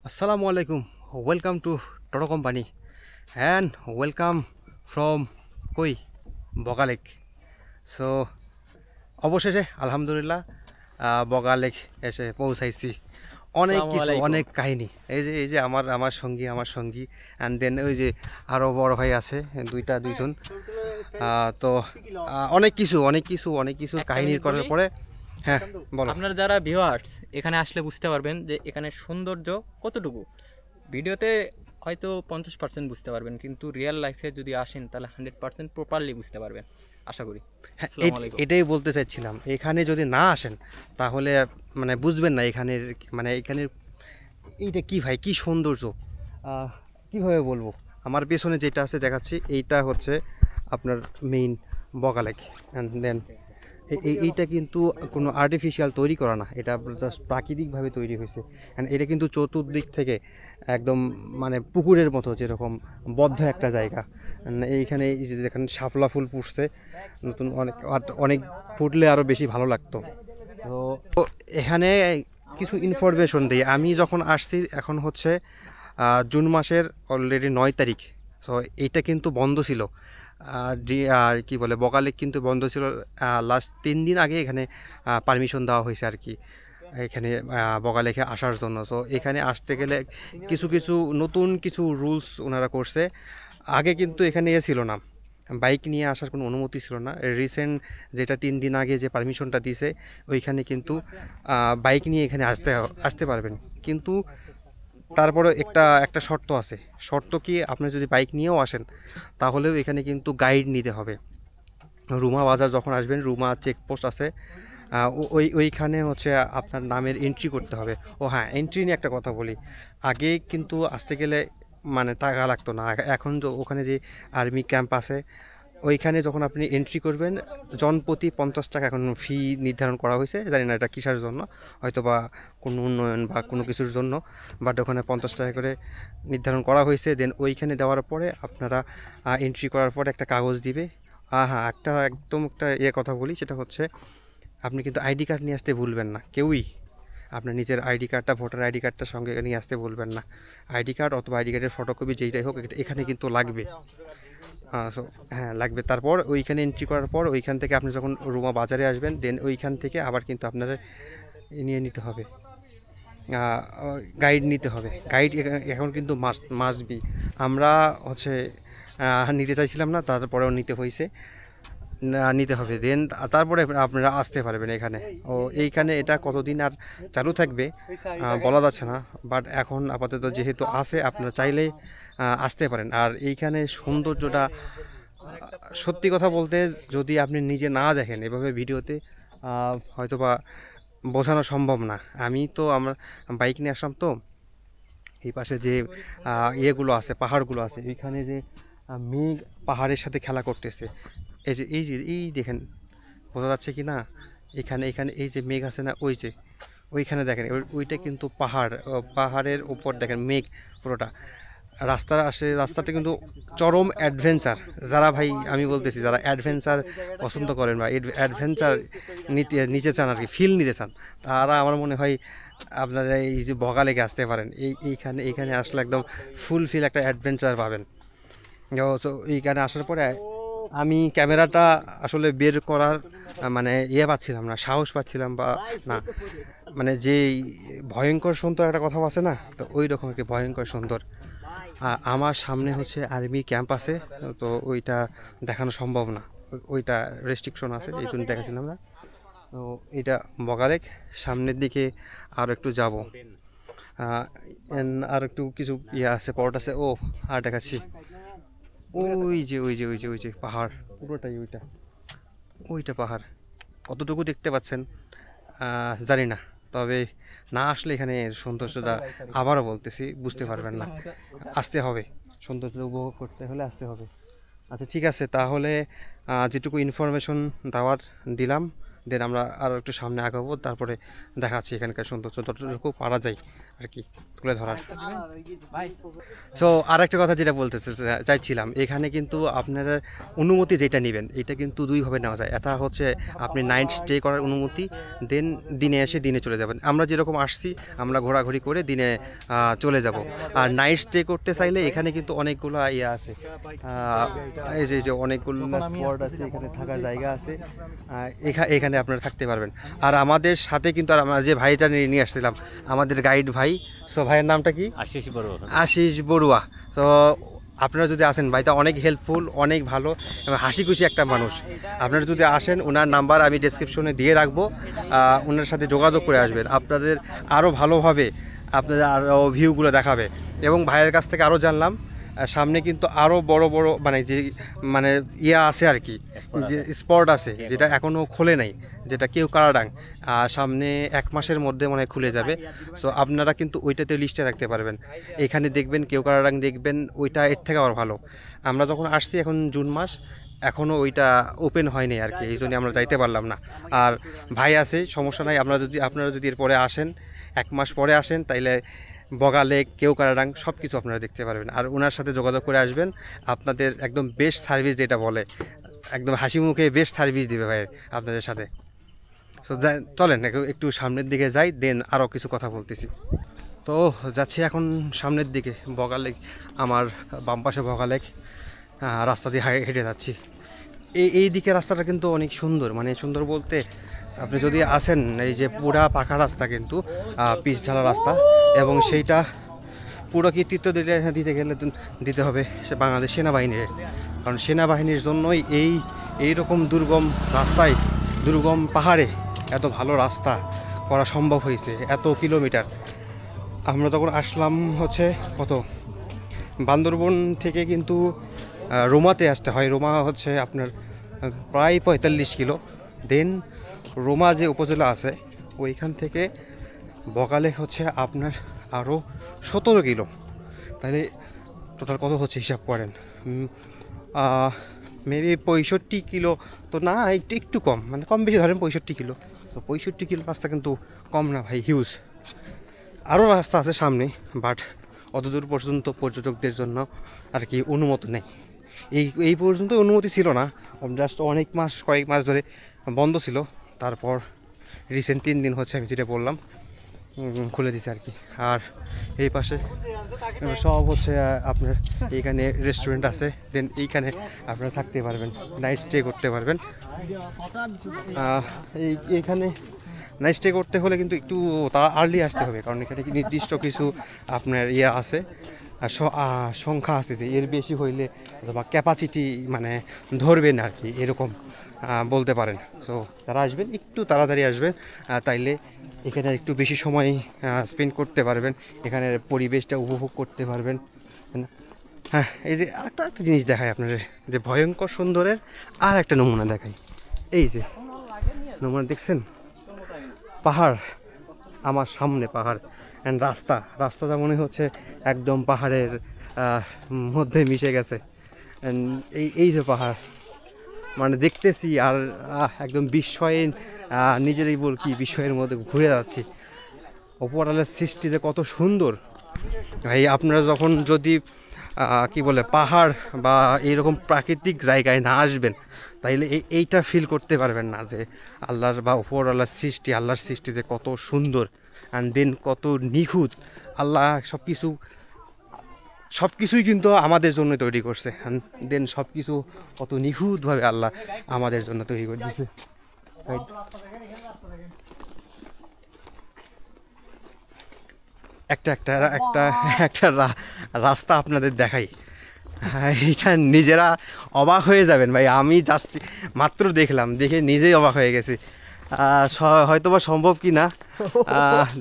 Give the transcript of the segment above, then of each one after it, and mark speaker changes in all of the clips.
Speaker 1: Assalamu alaikum. Welcome to Toto Company and welcome from কই Boga Lake. So অবশেষে আলহামদুলিল্লাহ বগালেক এসে পৌঁছাইছি। অনেক
Speaker 2: আসসালামু
Speaker 1: কিছু
Speaker 2: আলাইকুম।
Speaker 1: অনেক কাহিনী এই যে আমার সঙ্গী অ্যান্ড দেন ওই যে আরও বড় ভাই আছে দুইজন। তো অনেক কিছু
Speaker 2: একটা
Speaker 1: কাহিনীর
Speaker 2: মিনিট
Speaker 1: করার
Speaker 2: বলি,
Speaker 1: পরে হ্যাঁ বলো।
Speaker 2: আপনার যারা ভিউয়ার্স এখানে আসলে বুঝতে পারবেন যে এখানে সৌন্দর্য কতটুকু। ভিডিওতে হয়তো 50% বুঝতে পারবেন, কিন্তু রিয়েল লাইফে যদি আসেন তাহলে 100% প্রপারলি বুঝতে পারবেন আশা করি।
Speaker 1: হ্যাঁ,
Speaker 2: আসসালামু আলাইকুম।
Speaker 1: এটাই বলতে চাইছিলাম, এখানে যদি না আসেন তাহলে মানে বুঝবেন না এখানের এইটা কি ভাই, কি সৌন্দর্য। কিভাবে বলবো, আমার পেছনে যেটা আছে দেখাচ্ছি, এইটা হচ্ছে আপনার মেইন বগালেক। অ্যান্ড দেন এইটা কিন্তু কোনো আর্টিফিশিয়াল তৈরি করা না, এটা জাস্ট প্রাকৃতিকভাবে তৈরি হয়েছে। অ্যান্ড এটা কিন্তু চতুর্দিক থেকে একদম মানে পুকুরের মতো, যেরকম বদ্ধ একটা জায়গা। এইখানে এই যে দেখেন শাপলা ফুল ফুটছে নতুন, অনেক অনেক ফুটলে আরও বেশি ভালো লাগতো। তো তো এখানে কিছু ইনফরমেশন দিই। আমি যখন আসছি এখন হচ্ছে জুন মাসের অলরেডি 9 তারিখ। সো এইটা কিন্তু বন্ধ ছিল। কি বলে বগালেক কিন্তু বন্ধ ছিল। লাস্ট 3 দিন আগে এখানে পারমিশন দেওয়া হয়েছে আর কি, এখানে বগালেকে আসার জন্য। সো এখানে আসতে গেলে কিছু কিছু নতুন কিছু রুলস ওনারা করছে। আগে কিন্তু এখানে ছিল না, বাইক নিয়ে আসার কোনো অনুমতি ছিল না। রিসেন্ট যেটা 3 দিন আগে যে পারমিশনটা দিছে, ওইখানে কিন্তু বাইক নিয়ে এখানে আসতে পারবেন। কিন্তু তারপরে একটা একটা শর্ত আছে। শর্ত কি, আপনি যদি বাইক নিয়েও আসেন তাহলেও এখানে কিন্তু গাইড নিতে হবে। রুমা বাজার যখন আসবেন, রুমা চেকপোস্ট আছে, ওইখানে হচ্ছে আপনার নামের এন্ট্রি করতে হবে। ও হ্যাঁ, এন্ট্রি নিয়ে একটা কথা বলি। আগে কিন্তু আসতে গেলে মানে টাকা লাগতো না। এখন ওখানে যে আর্মি ক্যাম্প আছে, ওইখানে যখন আপনি এন্ট্রি করবেন, জনপ্রতি 50 টাকা এখন ফি নির্ধারণ করা হয়েছে। জানি না এটা কিসের জন্য, হয়তো বা কোনো উন্নয়ন বা কোনো কিছুর জন্য, বাট ওখানে 50 টাকা করে নির্ধারণ করা হয়েছে। দেন ওইখানে দেওয়ার পরে আপনারা এন্ট্রি করার পরে একটা কাগজ দিবে। হ্যাঁ, একটা কথা বলি, সেটা হচ্ছে আপনি কিন্তু আইডি কার্ড নিয়ে আসতে ভুলবেন না কেউই। আপনার নিজের আইডি কার্ডটা, ভোটার আইডি কার্ডটা সঙ্গে নিয়ে আসতে ভুলবেন না। আইডি কার্ড অথবা আইডি কার্ডের ফটোকপি যেইটাই হোক, এখানে কিন্তু লাগবে। সো হ্যাঁ লাগবে। তারপর ওইখানে এন্ট্রি করার পর ওইখান থেকে আপনি যখন রুমা বাজারে আসবেন, দেন ওইখান থেকে আবার কিন্তু আপনার নিয়ে নিতে হবে, গাইড নিতে হবে। গাইড এখন কিন্তু মাস্ট বি। আমরা হচ্ছে নিতে চাইছিলাম না, তারপরেও নিতে হয়েছে, নিতে হবে। দেন তারপরে আপনারা আসতে পারবেন এখানে। এইখানে এটা কতদিন আর চালু থাকবে বলা যাচ্ছে না, বাট এখন আপাতত যেহেতু আছে, আপনারা চাইলে আসতে পারেন। আর এইখানে সৌন্দর্যটা সত্যি কথা বলতে, যদি আপনি নিজে না দেখেন এভাবে ভিডিওতে, হয়তোবা বোঝানো সম্ভব না। আমি তো আমার বাইক নিয়ে আসলাম, তো এই পাশে যে ইয়েগুলো আছে, পাহাড়গুলো আছে, এইখানে যে মেঘ পাহাড়ের সাথে খেলা করতেছে। এই দেখেন, বোঝা যাচ্ছে কি না? এখানে এখানে এই যে মেঘ আছে না, ওইখানে দেখেন, ওইটা কিন্তু পাহাড়। পাহাড়ের উপর দেখেন মেঘ পুরোটা। রাস্তাটা কিন্তু চরম অ্যাডভেঞ্চার। যারা ভাই, আমি বলতেছি, যারা অ্যাডভেঞ্চার পছন্দ করেন বা অ্যাডভেঞ্চার নিতে চান আর কি, ফিল নিতে চান, তারা আমার মনে হয় আপনারা এই যে বগালেকে আসতে পারেন। এইখানে আসলে একদম ফুলফিল একটা অ্যাডভেঞ্চার পাবেন। তো এইখানে আসার পরে আমি ক্যামেরাটা আসলে বের করার মানে পাচ্ছিলাম না, সাহস পাচ্ছিলাম বা না, মানে যে ভয়ঙ্কর সুন্দর একটা কথা আছে না, তো ওই রকম একটি ভয়ঙ্কর সুন্দর। আর আমার সামনে হচ্ছে আর্মি ক্যাম্প আছে, তো ওইটা দেখানো সম্ভব না, ওইটা রেস্ট্রিকশন আছে, এই জন্য দেখাচ্ছিলাম না। তো এটা বগালেক, সামনের দিকে আর একটু যাব, আর একটু কিছু আছে, পর্ট আছে। আর দেখাচ্ছি, ওই যে পাহাড়, পুরোটাই ওইটা, ওইটা পাহাড়। কতটুকু দেখতে পাচ্ছেন জানি না, তবে না আসলে এখানে সৌন্দর্যটা, আবারও বলতেছি, বুঝতে পারবেন না। আসতে হবে, সৌন্দর্য উপভোগ করতে হলে আসতে হবে। আচ্ছা ঠিক আছে, তাহলে যেটুকু ইনফরমেশন দিলাম, দেন আমরা আরও একটু সামনে আগাবো, তারপরে দেখাচ্ছি এখানকার সৌন্দর্য যতটুকু পারা যায় আর কি তুলে ধরার। সো আর একটা কথা যেটা বলতে চাইছিলাম, এখানে কিন্তু আপনারা অনুমতি যেটা নেবেন এটা কিন্তু দুইভাবে নেওয়া যায়। এটা হচ্ছে আপনি নাইট স্টে করার অনুমতি, দেন দিনে এসে দিনে চলে যাবেন। আমরা যেরকম আসছি আমরা ঘোরাঘুরি করে দিনে চলে যাব। আর নাইট স্টে করতে চাইলে এখানে কিন্তু অনেকগুলো ইয়ে আছে, এই যে অনেকগুলো স্পট আছে, এখানে থাকার জায়গা আছে, এখানে আপনারা থাকতে পারবেন। আর আমাদের সাথে কিন্তু আর আমরা যে ভাইটা নিয়ে আসছিলাম আমাদের গাইড ভাই, সো ভাইয়ের নামটা কি? আশিস বড়ুয়া। তো আপনারা যদি আসেন, ভাইটা অনেক হেল্পফুল, অনেক ভালো এবং হাসি খুশি একটা মানুষ। আপনারা যদি আসেন, ওনার নাম্বার আমি ডেসক্রিপশনে দিয়ে রাখবো, ওনার সাথে যোগাযোগ করে আসবেন, আপনাদের আরও ভালোভাবে আপনাদের আরও ভিউগুলো দেখাবে। এবং ভাইয়ের কাছ থেকে আরও জানলাম সামনে কিন্তু আরও বড় বড় মানে যে মানে ইয়া আছে আর কি, যে স্পট আছে যেটা এখনও খোলে নাই, যেটা কেওক্রাডাং সামনে 1 মাসের মধ্যে মনে হয় খুলে যাবে। সো আপনারা কিন্তু ওইটাতে লিস্টে রাখতে পারবেন। এখানে দেখবেন কেওক্রাডাং দেখবেন, ওইটা এর থেকে আরও ভালো। আমরা যখন আসছি এখন জুন মাস, এখনও ওইটা ওপেন হয়নি আর কি, এই জন্য আমরা যাইতে পারলাম না। আর ভাই আছে, সমস্যা নাই, আপনারা যদি এরপরে আসেন, 1 মাস পরে আসেন, তাইলে বগা লেক, কেওক্রাডাং সব কিছু আপনারা দেখতে পারবেন। আর ওনার সাথে যোগাযোগ করে আসবেন, আপনাদের একদম বেস্ট সার্ভিস যেটা বলে, একদম হাসি মুখে বেস্ট সার্ভিস দেবে ভাইয়ের আপনাদের সাথে। সো চলেন একটু সামনের দিকে যাই, দেন আরও কিছু কথা বলতেছি। তো যাচ্ছি এখন সামনের দিকে, বগা লেক, আমার বাম পাশে বগা লেক, রাস্তা দিয়ে হেঁটে যাচ্ছি। এই দিকে রাস্তাটা কিন্তু অনেক সুন্দর, মানে সুন্দর বলতে আপনি যদি আসেন, এই যে পুরা পাকা রাস্তা কিন্তু পিচ ঢালা রাস্তা, এবং সেইটা পুরো কৃতিত্ব দিতে গেলে দিতে হবে সে বাংলাদেশ সেনাবাহিনীর, কারণ সেনাবাহিনীর জন্যই এইরকম দুর্গম রাস্তায়, দুর্গম পাহাড়ে এত ভালো রাস্তা করা সম্ভব হয়েছে, এত কিলোমিটার। আমরা তখন আসলাম হচ্ছে কত, বান্দরবন থেকে কিন্তু রোমাতে আসতে হয়। রোমা হচ্ছে আপনার প্রায় 45 কিলো। দেন রোমা যে উপজেলা আছে ওইখান থেকে বগালেক হচ্ছে আপনার আরও 17 কিলো। তাহলে টোটাল কত হচ্ছে হিসাব করেন, মেবি 65 কিলো তো না, একটু কম, মানে কম বেশি ধরেন 65 কিলো। তো 65 কিলো রাস্তা কিন্তু কম না ভাই, হিউজ। আরও রাস্তা আছে সামনে, বাট অতদূর পর্যন্ত পর্যটকদের জন্য আর কি অনুমতি নেই। এই পর্যন্ত অনুমতি ছিল না, জাস্ট কয়েক মাস ধরে বন্ধ ছিল। তারপর রিসেন্ট 3 দিন হচ্ছে আমি যেটা বললাম খুলে দিছে আর কি। আর এই পাশে সব হচ্ছে আপনার এইখানে রেস্টুরেন্ট আছে, দেন এইখানে আপনারা থাকতে পারবেন, নাইট স্টে করতে পারবেন। এইখানে নাইট স্টে করতে হলে কিন্তু একটু তারা আর্লি আসতে হবে, কারণ এখানে নির্দিষ্ট কিছু আপনার ইয়ে আছে, সংখ্যা আছে যে এর বেশি হইলে অথবা ক্যাপাসিটি মানে ধরবেন আর কি, এরকম বলতে পারেন। সো তারা আসবেন, একটু তাড়াতাড়ি আসবেন, তাইলে এখানে একটু বেশি সময় স্পেন্ড করতে পারবেন, এখানের পরিবেশটা উপভোগ করতে পারবেন। হ্যাঁ, এই যে একটা জিনিস দেখায় আপনাদের, যে ভয়ঙ্কর সুন্দরের আর একটা নমুনা দেখাই। এই যে নমুনা দেখছেন, পাহাড়, আমার সামনে পাহাড়, অ্যান্ড রাস্তাটা মনে হচ্ছে একদম পাহাড়ের মধ্যে মিশে গেছে। অ্যান্ড এই যে পাহাড়, মানে দেখতেছি আর একদম বিস্ময়ে নিজেরই কি বিস্ময়ের মধ্যে ঘুরে যাচ্ছি। উপরালের সৃষ্টি যে কত সুন্দর ভাই। আপনারা যখন যদি কি বলে পাহাড় বা এইরকম প্রাকৃতিক জায়গায় না আসবেন, তাইলে এইটা ফিল করতে পারবেন না যে আল্লাহর বা উপরওয়ালার সৃষ্টি, আল্লাহর সৃষ্টি যে কত সুন্দর, অ্যান্ড দেন কত নিখুঁত। আল্লাহ সব কিছুই কিন্তু আমাদের জন্য তৈরি করছে, অ্যান্ড দেন সব কিছু কত নিখুঁতভাবে আল্লাহ আমাদের জন্য তৈরি করে দিয়েছে। একটা রাস্তা আপনাদের দেখাই, এটা নিজেরা অবাক হয়ে যাবেন ভাই। আমি জাস্ট মাত্র দেখলাম, দেখে নিজেই অবাক হয়ে গেছি। হয়তো বা সম্ভব কি না,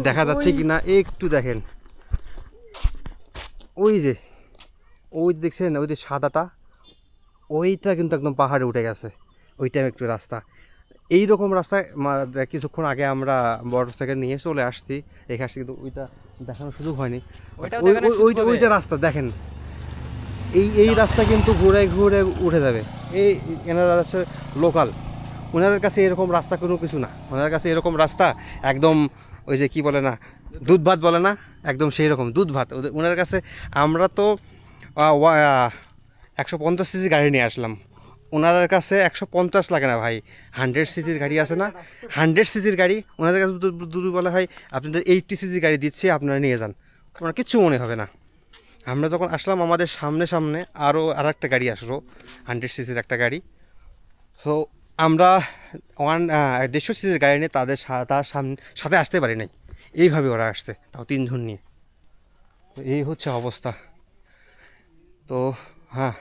Speaker 1: দেখা যাচ্ছে কি না একটু দেখেন। ওই দেখছেন, ওই যে সাদাটা, ওইটা কিন্তু একদম পাহাড়ে উঠে গেছে, ওইটা একটু রাস্তা। এইরকম রাস্তায় কিছুক্ষণ আগে আমরা বড় থেকে নিয়ে চলে আসছি, এখানে কিন্তু ওইটা দেখানোর সুযোগ হয়নি। ওইটা রাস্তা দেখেন, এই রাস্তা কিন্তু ঘুরে ঘুরে উঠে যাবে। এই এনারা হচ্ছে লোকাল, ওনাদের কাছে এরকম রাস্তা কোনো কিছু না, ওনাদের কাছে এরকম রাস্তা একদম ওই যে কি বলে না, দুধ ভাত বলে না, একদম সেই রকম দুধ ভাত ওনার কাছে। আমরা তো 150 সিসি গাড়ি নিয়ে আসলাম, ওনার কাছে 150 লাগে না ভাই, 100 সিসির গাড়ি আছে না, 100 সিসির গাড়ি ওনাদের কাছে যদি বলা হয় আপনাদের 80 সিসির গাড়ি দিচ্ছে আপনারা নিয়ে যান, ওনার কিচ্ছু মনে হবে না। আমরা যখন আসলাম আমাদের সামনে সামনে আরও আর একটা গাড়ি আসলো, 100 সিসির একটা গাড়ি। সো আমরা 150 সিসির গাড়ি নিয়ে তার সাথে আসতে পারি নাই, এইভাবে ওরা আসছে, তাও 3 জন নিয়ে। তো এই হচ্ছে অবস্থা। তো হ্যাঁ,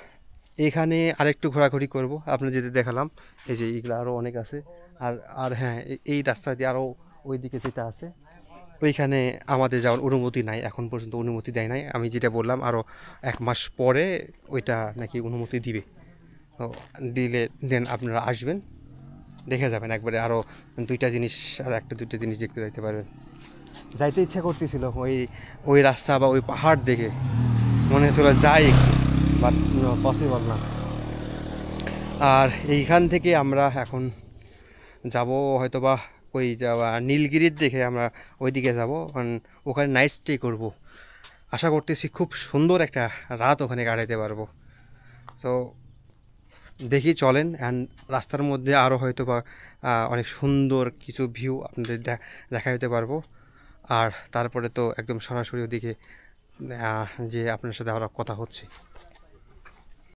Speaker 1: এখানে আরেকটু ঘোরাঘুরি করব, আপনার যেতে দেখালাম এই যে এইগুলো আরও অনেক আছে। আর আর হ্যাঁ, এই রাস্তা দিয়ে আরও ওইদিকে যেটা আছে ওইখানে আমাদের যাওয়ার অনুমতি নাই, এখন পর্যন্ত অনুমতি দেয় নাই। আমি যেটা বললাম আরও 1 মাস পরে ওইটা নাকি অনুমতি দিবে, তো দিলে দেন আপনারা আসবেন, দেখে যাবেন একবারে আরও 2টা জিনিস, আর 1-2টা জিনিস দেখতে যাইতে পারবেন। যাইতে ইচ্ছা করতেছিল ওই রাস্তা বা ওই পাহাড় দেখে, মনে হচ্ছিল যাই, বাট পসিবল না। আর এইখান থেকে আমরা এখন যাব হয়তো বা ওই যাওয়া নীলগিরির দেখে আমরা ওইদিকে যাব, কারণ ওখানে নাইট স্টে করব। আশা করতেছি খুব সুন্দর একটা রাত ওখানে কাটাতে পারবো। তো দেখি চলেন, অ্যান্ড রাস্তার মধ্যে আরও হয়তো বা অনেক সুন্দর কিছু ভিউ আপনাদের দেখাতে পারবো। আর তারপরে তো একদম সরাসরি ওদিকে যে আপনার সাথে আবার কথা হচ্ছে।